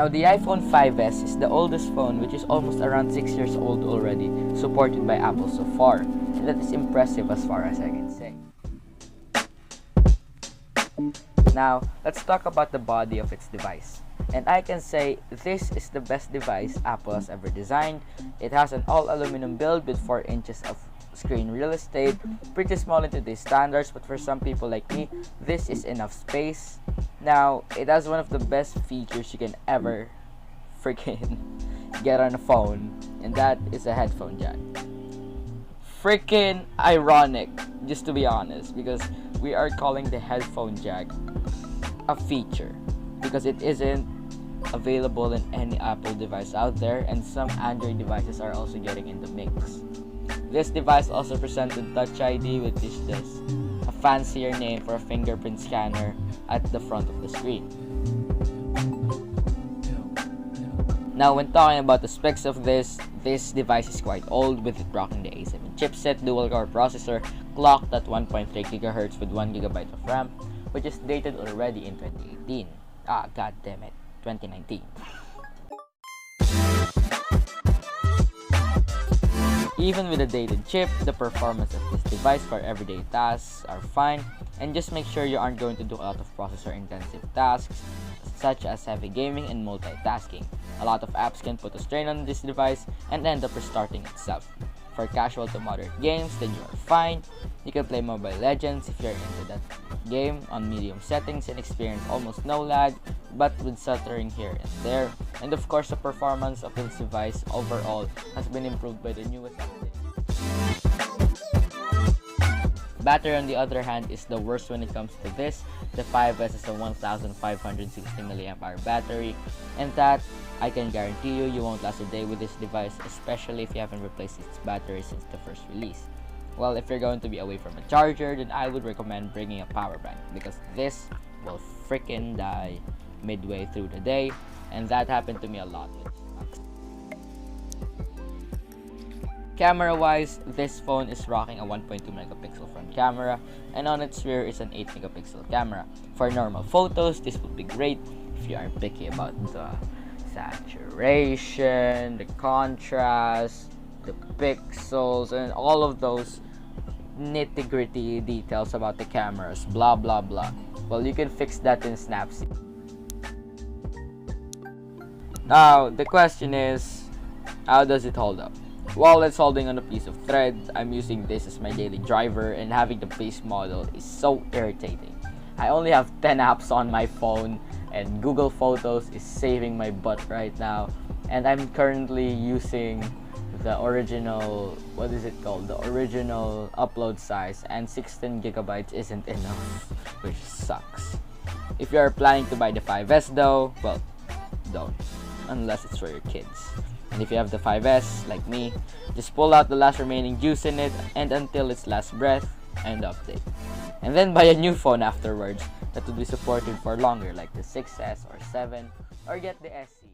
Now, the iPhone 5S is the oldest phone, which is almost around 6 years old already, supported by Apple so far, and that is impressive as far as I can say. Now, let's talk about the body of its device. And I can say this is the best device Apple has ever designed. It has an all-aluminum build with 4 inches of screen real estate, pretty small in today's standards, but for some people like me, this is enough space. Now, it has one of the best features you can ever freaking get on a phone, and that is a headphone jack. Freaking ironic, just to be honest, because we are calling the headphone jack a feature because it isn't available in any Apple device out there, and some Android devices are also getting in the mix. This device also presented Touch ID, which is just a fancier name for a fingerprint scanner at the front of the screen. Now, when talking about the specs of this device is quite old, with it rocking the A7 chipset, dual-core processor, clocked at 1.3 GHz with 1 GB of RAM, which is dated already in 2018. God damn it, 2019. Even with a dated chip, the performance of this device for everyday tasks are fine, and just make sure you aren't going to do a lot of processor-intensive tasks, such as heavy gaming and multitasking. A lot of apps can put a strain on this device and end up restarting itself. For casual to moderate games, then you are fine. You can play Mobile Legends if you're into that game on medium settings and experience almost no lag, but with stuttering here and there. And of course, the performance of this device overall has been improved by the newest update. Battery, on the other hand, is the worst when it comes to this. The 5S is a 1560 mAh battery, and that I can guarantee you won't last a day with this device, especially if you haven't replaced its battery since the first release. Well, if you're going to be away from a charger, then I would recommend bringing a power bank, because this will freaking die midway through the day, and that happened to me a lot with this. Camera wise, this phone is rocking a 1.2 megapixel front camera, and on its rear is an 8 megapixel camera. For normal photos, this would be great if you are picky about the saturation, the contrast, the pixels, and all of those nitty-gritty details about the cameras, blah blah blah. Well, you can fix that in Snapseed. Now, the question is, how does it hold up? While it's holding on a piece of thread, I'm using this as my daily driver, and having the base model is so irritating. I only have 10 apps on my phone, and Google Photos is saving my butt right now, and I'm currently using the original, what is it called? The original upload size, and 16 gigabytes isn't enough, which sucks. If you are planning to buy the 5S though, well, don't, unless it's for your kids. And if you have the 5S, like me, just pull out the last remaining juice in it, and until its last breath, and update. And then buy a new phone afterwards that will be supported for longer, like the 6S or 7, or get the SE.